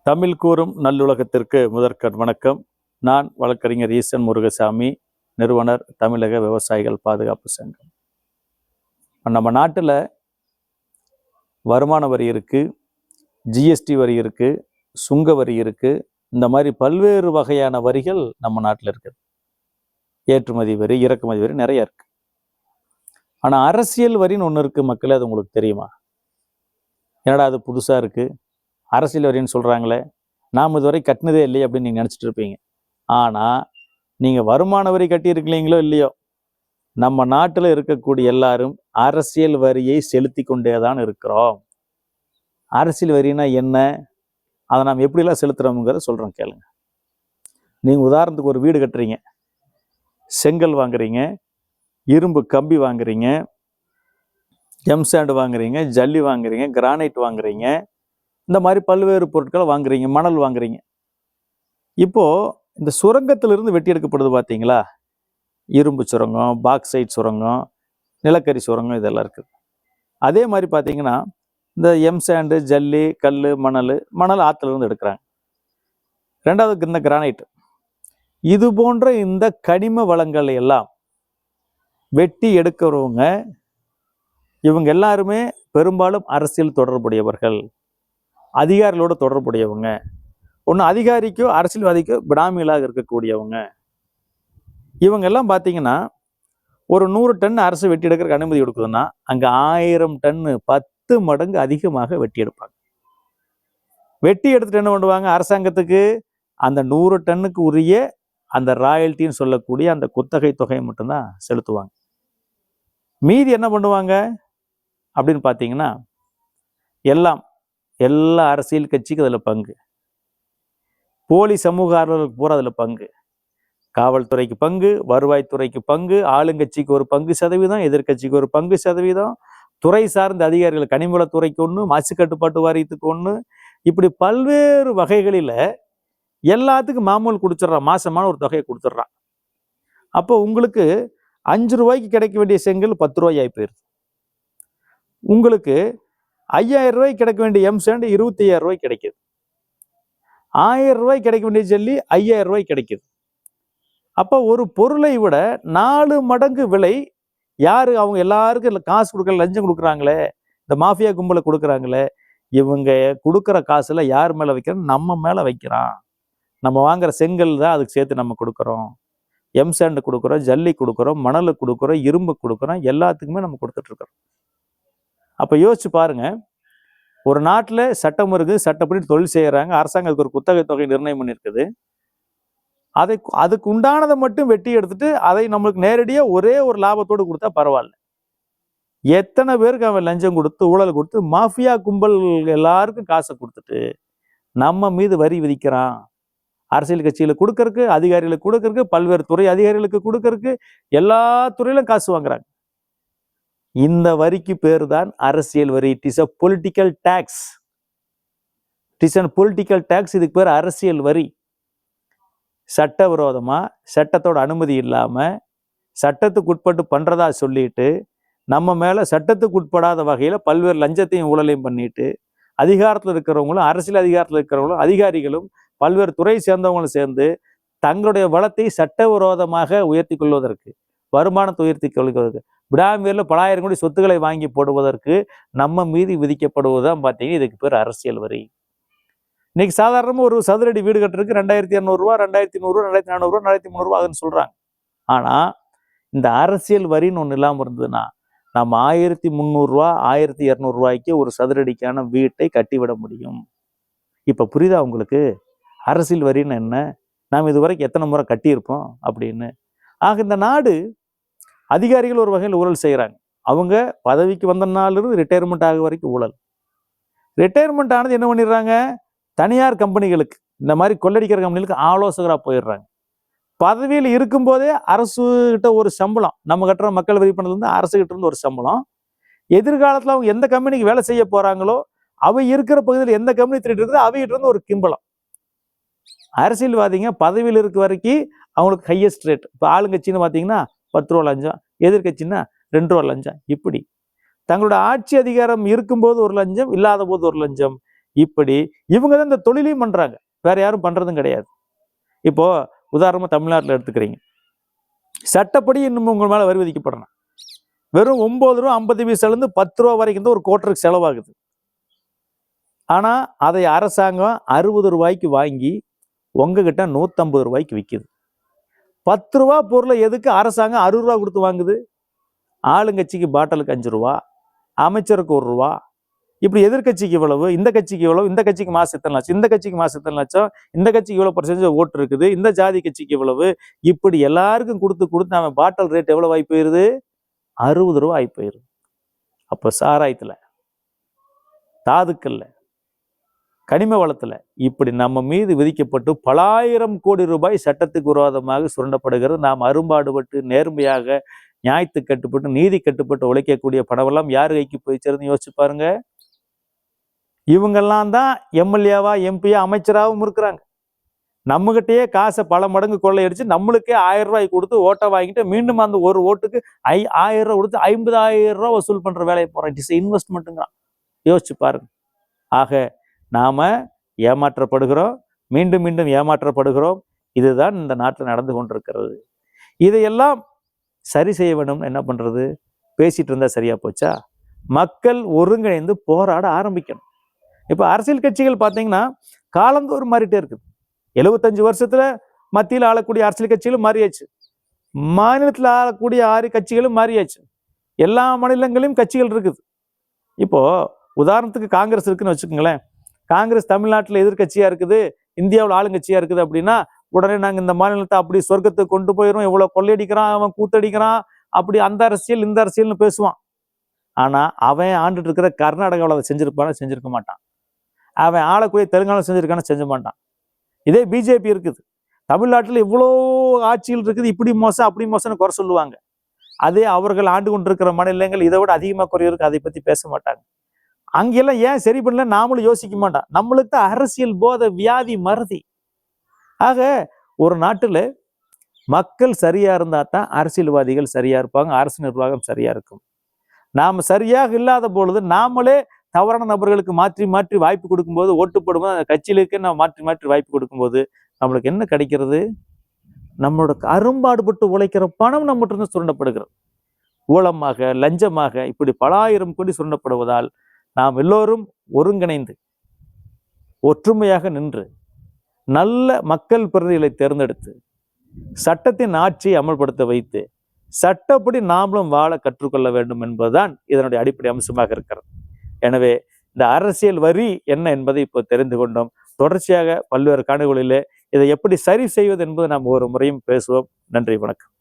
தமிழ் கூறும் நல்லுலகத்திற்கு முதற்கண் வணக்கம். நான் வழக்கறிஞர் ஈசன் முருகசாமி, நிறுவனர் தமிழக விவசாயிகள் பாதுகாப்பு சங்கம். நம்ம நாட்டில் வருமான வரி இருக்குது, ஜிஎஸ்டி வரி இருக்குது, சுங்க வரி இருக்குது. இந்த மாதிரி பல்வேறு வகையான வரிகள் நம்ம நாட்டில் இருக்குது. ஏற்றுமதி வரி, இறக்குமதி வரி நிறைய இருக்குது. ஆனால் அரசியல் வரின்னு ஒன்று இருக்குது மக்களே, அது உங்களுக்கு தெரியுமா? என்னடா அது புதுசாக இருக்குது, அரசியல் வரின்னு சொல்கிறாங்களே, நாம் இதுவரை கட்டினதே இல்லையே அப்படின்னு நீங்கள் நினச்சிட்டு இருப்பீங்க. ஆனால் நீங்கள் வருமான வரி கட்டியிருக்கீங்களோ இல்லையோ, நம்ம நாட்டில் இருக்கக்கூடிய எல்லாரும் அரசியல் வரியை செலுத்தி கொண்டே தான் இருக்கிறோம். அரசியல் வரினா என்ன, அதை நாம் எப்படிலாம் செலுத்துகிறோம்ங்கிறத சொல்கிறோம் கேளுங்க. நீங்கள் உதாரணத்துக்கு ஒரு வீடு கட்டுறீங்க, செங்கல் வாங்குறீங்க, இரும்பு கம்பி வாங்குறீங்க, எம்சாண்டு வாங்குறீங்க, ஜல்லி வாங்குறீங்க, கிரானைட் வாங்குறீங்க, இந்த மாதிரி பல்வேறு பொருட்களை வாங்குறீங்க, மணல் வாங்குறீங்க. இப்போது இந்த சுரங்கத்திலிருந்து வெட்டி எடுக்கப்படுது பார்த்தீங்களா, இரும்பு சுரங்கம், பாக்சைட் சுரங்கம், நிலக்கரி சுரங்கம், இதெல்லாம் இருக்குது. அதே மாதிரி பார்த்தீங்கன்னா இந்த எம்சாண்டு, ஜல்லி, கல், மணல் ஆற்றுலேருந்து எடுக்கிறாங்க. ரெண்டாவதுக்கு இந்த கிரானைட், இது போன்ற இந்த கனிம வளங்களை எல்லாம் வெட்டி எடுக்கிறவங்க இவங்க எல்லாருமே பெரும்பாலும் அரசியல் தொடர்புடையவர்கள், அதிகாரிகளோடு தொடர்புடையவங்க. ஒன்று அதிகாரிக்கோ அரசியல்வாதிக்கோ பினாமிகளாக இருக்கக்கூடியவங்க. இவங்கெல்லாம் பார்த்தீங்கன்னா ஒரு 100 டன் அரசு வெட்டி எடுக்கிறதுக்கு அனுமதி கொடுக்குதுன்னா அங்கே 1000 டன்னு 10 மடங்கு அதிகமாக வெட்டி எடுப்பாங்க. வெட்டி எடுத்துட்டு என்ன பண்ணுவாங்க, அரசாங்கத்துக்கு அந்த 100 டன்னுக்கு உரிய அந்த ராயல்ட்டின்னு சொல்லக்கூடிய அந்த குத்தகை தொகையை மட்டும்தான் செலுத்துவாங்க. மீதி என்ன பண்ணுவாங்க அப்படின்னு பார்த்தீங்கன்னா, எல்லா அரசியல் கட்சிக்கு அதில் பங்கு, போலி சமூக ஆர்வலர்களுக்கு பூரா அதில் பங்கு, காவல்துறைக்கு பங்கு, வருவாய்த்துறைக்கு பங்கு, ஆளுங்கட்சிக்கு ஒரு பங்கு சதவீதம், எதிர்கட்சிக்கு ஒரு பங்கு சதவீதம், துறை சார்ந்த அதிகாரிகள் கனிமவளத்துறைக்கு ஒன்று, மாசு கட்டுப்பாட்டு வாரியத்துக்கு ஒன்று, இப்படி பல்வேறு வகைகளில் எல்லாத்துக்கும் மாமூல் கொடுத்துட்றான், மாசமான ஒரு தொகையை கொடுத்துட்றான். அப்போ உங்களுக்கு 5 ரூபாய்க்கு கிடைக்க வேண்டிய செங்கல் 10 ரூபாய் ஆகி போயிடுது. உங்களுக்கு 5000 ரூபாய்க்கு கிடைக்க வேண்டிய எம்சாண்டு 25000 ரூபாய்க்கு கிடைக்கிது. 1000 ரூபாய்க்கு கிடைக்க வேண்டிய ஜல்லி 5000 ரூபாய்க்கு கிடைக்கிது. அப்போ ஒரு பொருளை விட 4 மடங்கு விலை யாரு, அவங்க எல்லாருக்கும் காசு கொடுக்கல, லஞ்சம் கொடுக்குறாங்களே, இந்த மாஃபியா கும்பலை கொடுக்குறாங்களே, இவங்க கொடுக்குற காசுல யார் மேலே வைக்கிறோம், நம்ம மேலே வைக்கிறான். நம்ம வாங்குற செங்கல் தான் அதுக்கு சேர்த்து நம்ம கொடுக்குறோம், எம்சாண்டு கொடுக்குறோம், ஜல்லி கொடுக்குறோம், மணல் கொடுக்குறோம், இரும்பு கொடுக்குறோம், எல்லாத்துக்குமே நம்ம கொடுத்துட்ருக்குறோம். அப்போ யோசிச்சு பாருங்க, ஒரு நாட்டில் சட்டம் இருக்குது, சட்டப்படி தொழில் செய்கிறாங்க, அரசாங்கம் அதுக்கு ஒரு குத்தகை தொகை நிர்ணயம் பண்ணியிருக்குது. அதுக்கு உண்டானதை மட்டும் வெட்டி எடுத்துட்டு அதை நம்மளுக்கு நேரடியாக ஒரே ஒரு லாபத்தோடு கொடுத்தா பரவாயில்ல. எத்தனை பேருக்கு அவன் லஞ்சம் கொடுத்து ஊழல் கொடுத்து மாஃபியா கும்பல் எல்லாருக்கும் காசை கொடுத்துட்டு நம்ம மீது வரி விதிக்கிறான். அரசியல் கட்சியில் கொடுக்கறக்கு, அதிகாரிகளுக்கு கொடுக்கறக்கு, பல்வேறு துறை அதிகாரிகளுக்கு கொடுக்கறக்கு, எல்லா துறையிலும் காசு வாங்குறாங்க. இந்த வரிக்கு பேர் தான் அரசியல் வரி. It is a political tax. It is a political tax. இதுக்கு பேர் அரசியல் வரி. சட்டவிரோதமா, சட்டத்தோட அனுமதி இல்லாம, சட்டத்துக்கு உட்பட்டு பண்றதா சொல்லிட்டு நம்ம மேல சட்டத்துக்கு உட்படாத வகையில பல்வேறு லஞ்சத்தையும் ஊழலையும் பண்ணிட்டு அதிகாரத்தில் இருக்கிறவங்களும், அரசியல் அதிகாரத்தில் இருக்கிறவங்களும், அதிகாரிகளும், பல்வேறு துறை சேர்ந்தவங்களும் சேர்ந்து தங்களுடைய வளத்தை சட்டவிரோதமாக உயர்த்தி கொள்வதற்கு, வருமானத்தை உயர்த்தி கொள்வதற்கு, விடாமீறில் பல ஆயிரம் கோடி சொத்துக்களை வாங்கி போடுவதற்கு நம்ம மீது விதிக்கப்படுவதுதான் பார்த்தீங்கன்னா இதுக்கு பேர் அரசியல் வரி. இன்னைக்கு சாதாரணமாக ஒரு சதுரடி வீடு கட்டுறதுக்கு 2200 ரூபா, 2100 ரூபா, 2400 ரூபா, 4300 ரூபா ஆகுதுன்னு சொல்றாங்க. ஆனால் இந்த அரசியல் வரின்னு ஒன்று இல்லாமல் இருந்ததுன்னா நம்ம 1300 ரூபா, 1200 ரூபாய்க்கு ஒரு சதுரடிக்கான வீட்டை கட்டிவிட முடியும். இப்போ புரியுதா உங்களுக்கு அரசியல் வரின்னு என்ன, நாம் இதுவரைக்கும் எத்தனை முறை கட்டியிருப்போம் அப்படின்னு. ஆக இந்த நாடு அதிகாரிகள் ஒரு வகையில் ஊழல் செய்கிறாங்க. அவங்க பதவிக்கு வந்த நாளிலிருந்து ரிட்டையர்மெண்ட் ஆக வரைக்கும் ஊழல். ரிட்டையர்மெண்ட் ஆனது என்ன பண்ணிடுறாங்க, தனியார் கம்பெனிகளுக்கு, இந்த மாதிரி கொள்ளடிக்கிற கம்பெனிகளுக்கு ஆலோசகராக போயிடுறாங்க. பதவியில் இருக்கும்போதே அரசு கிட்ட ஒரு சம்பளம், நம்ம கட்டுற மக்கள் வரி பணத்துலேருந்து அரசு கிட்ட இருந்து ஒரு சம்பளம். எதிர்காலத்தில் அவங்க எந்த கம்பெனிக்கு வேலை செய்ய போறாங்களோ அவை இருக்கிற பகுதியில் எந்த கம்பெனி திருட்டு இருக்குதோ அவைகிட்ட இருந்து ஒரு கிம்பளம். அரசியல்வாதிங்க பதவியில் இருக்க வரைக்கும் அவங்களுக்கு ஹையஸ்ட் ரேட். இப்போ ஆளுங்கட்சின்னு பார்த்தீங்கன்னா 10 ரூபா லஞ்சம், எதிர்கட்சின்னா 2 ரூபா லஞ்சம். இப்படி தங்களோட ஆட்சி அதிகாரம் இருக்கும்போது ஒரு லஞ்சம், இல்லாத போது ஒரு லஞ்சம், இப்படி இவங்க தான் இந்த தொழிலையும் பண்றாங்க, வேற யாரும் பண்றதும் கிடையாது. இப்போ உதாரணமா தமிழ்நாட்டில் எடுத்துக்கிறீங்க, சட்டப்படி இன்னும் உங்க மேல வரி விதிக்கப்படணும். வெறும் 9 ரூபா 50 பைசாலேருந்து 10 ரூபா வரைக்கும் தான் ஒரு கோட்டருக்கு செலவாகுது. ஆனா அதை அரசாங்கம் 60 ரூபாய்க்கு வாங்கி உங்ககிட்ட 150 ரூபாய்க்கு விற்குது. 10 ரூபா பொருளை எதுக்கு அரசாங்கம் 60 ரூபா கொடுத்து வாங்குது? ஆளுங்கட்சிக்கு பாட்டலுக்கு 5 ரூபா, அமைச்சருக்கு 1 ரூபா, இப்படி எதிர்கட்சிக்கு இவ்வளவு, இந்த கட்சிக்கு இவ்வளவு, இந்த கட்சிக்கு மாசம் இத்தனை லட்சம், இந்த கட்சிக்கு மாசம் இத்தனை லட்சம், இந்த கட்சிக்கு இவ்வளவு பர்சன்டேஜ் ஓட்டு இருக்குது, இந்த ஜாதி கட்சிக்கு இவ்வளவு, இப்படி எல்லாருக்கும் கொடுத்து கொடுத்து அவன் பாட்டல் ரேட் எவ்வளவு ஆகி போயிருது? 60 ரூபா ஆகி போயிருது. அப்ப சாராயத்துல, தாதுக்கல்ல, கனிம வளத்துல இப்படி நம்ம மீது விதிக்கப்பட்டு பல ஆயிரம் கோடி ரூபாய் சட்டத்துக்கு விரோதமாக சுரண்டப்படுகிறது. நாம் அரும்பாடுபட்டு நேர்மையாக நியாயத்து கட்டுப்பட்டு நீதி கட்டுப்பட்டு உழைக்கக்கூடிய பணமெல்லாம் யார் கைக்கு போய் சேருதுன்னு யோசிச்சு பாருங்க. இவங்கெல்லாம் தான் எம்எல்ஏவா எம்பியா அமைச்சராகவும் இருக்கிறாங்க. நம்மகிட்டயே காசை பல மடங்கு கொள்ளையடிச்சு நம்மளுக்கே 1000 ரூபாய் கொடுத்து ஓட்டை வாங்கிட்டு மீண்டும் அந்த ஒரு ஓட்டுக்கு 1000 ரூபாய் கொடுத்து 50,000 ரூபாய் வசூல் பண்ற வேலையை போறோம். இட் இஸ் இன்வெஸ்ட்மெண்ட்டுங்கிறான். யோசிச்சு பாருங்க. ஆக நாம ஏமாற்றப்படுகிறோம், மீண்டும் மீண்டும் ஏமாற்றப்படுகிறோம். இதுதான் இந்த நாட்டில் நடந்து கொண்டிருக்கிறது. இதையெல்லாம் சரி செய்ய வேணும்னு என்ன பண்றது? பேசிட்டு இருந்தா சரியா போச்சா? மக்கள் ஒருங்கிணைந்து போராட ஆரம்பிக்கணும். இப்ப அரசியல் கட்சிகள் பார்த்தீங்கன்னா காலந்தோறும் மாறிட்டே இருக்குது. 75 வருஷத்துல மத்தியில் ஆளக்கூடிய அரசியல் கட்சிகளும் மாறியாச்சு, மாநிலத்தில் ஆளக்கூடிய 6 கட்சிகளும் மாறியாச்சு, எல்லா மாநிலங்களிலும் கட்சிகள் இருக்குது. இப்போ உதாரணத்துக்கு காங்கிரஸ் இருக்குன்னு வச்சுக்கோங்களேன். காங்கிரஸ் தமிழ்நாட்டில் எதிர்கட்சியா இருக்குது, இந்தியாவில் ஆளுங்கட்சியா இருக்குது அப்படின்னா உடனே நாங்கள் இந்த மாநிலத்தை அப்படி சொர்க்கத்துக்கு கொண்டு போயிடும், எவ்வளோ கொள்ளையடிக்கிறான், அவன் கூத்தடிக்கிறான், அப்படி அந்த அரசியல் இந்த அரசியல்னு பேசுவான். ஆனா அவன் ஆண்டுட்டு இருக்கிற கர்நாடகாவில் அதை செஞ்சிருப்பான செஞ்சிருக்க மாட்டான். அவன் ஆளக்கூடிய தெலுங்கானா செஞ்சிருக்கான செஞ்ச மாட்டான். இதே பிஜேபி இருக்குது, தமிழ்நாட்டில் இவ்வளோ ஆட்சிகள் இருக்குது, இப்படி மோசம் அப்படி மோசம்னு குறை சொல்லுவாங்க. அதே அவர்கள் ஆண்டு கொண்டிருக்கிற மாநிலங்கள் இதை விட அதிகமாக குறை இருக்கு, அதை பத்தி பேச மாட்டாங்க. அங்கெல்லாம் ஏன் சரி பண்ணல நாமளும் யோசிக்க மாட்டான். நம்மளுக்கு அரசியல் போதை வியாதி மறதி. ஆக ஒரு நாட்டுல மக்கள் சரியா இருந்தா தான் அரசியல்வாதிகள் சரியா இருப்பாங்க, அரசு நிர்வாகம் சரியா இருக்கும். நாம சரியாக இல்லாத பொழுது நாமளே தவறான நபர்களுக்கு மாற்றி மாற்றி வாய்ப்பு கொடுக்கும்போது, ஓட்டு போடும்போது அந்த கட்சியிலுக்கு நம்ம மாற்றி மாற்றி வாய்ப்பு கொடுக்கும்போது நம்மளுக்கு என்ன கிடைக்கிறது? நம்மளோட அரும்பாடுபட்டு உழைக்கிற பணம் நம்மகிட்ட இருந்து சுரண்டப்படுகிறது. ஊழமாக, லஞ்சமாக இப்படி பல ஆயிரம் கோடி சுரண்டப்படுவதால் நாம் எல்லோரும் ஒருங்கிணைந்து ஒற்றுமையாக நின்று நல்ல மக்கள் பிரதிநிதிகளை தேர்ந்தெடுத்து சட்டத்தின் ஆட்சியை அமல்படுத்த வைத்து சட்டப்படி நாமளும் வாழ கற்றுக்கொள்ள வேண்டும் என்பதுதான் இதனுடைய அடிப்படை அம்சமாக இருக்கிறது. எனவே இந்த அரசியல் வரி என்ன என்பதை இப்போ தெரிந்து கொண்டோம். தொடர்ச்சியாக பல்வேறு காணொளிகளிலே இதை எப்படி சரி செய்வது என்பது நாம் ஒரு முறையும் பேசுவோம். நன்றி, வணக்கம்.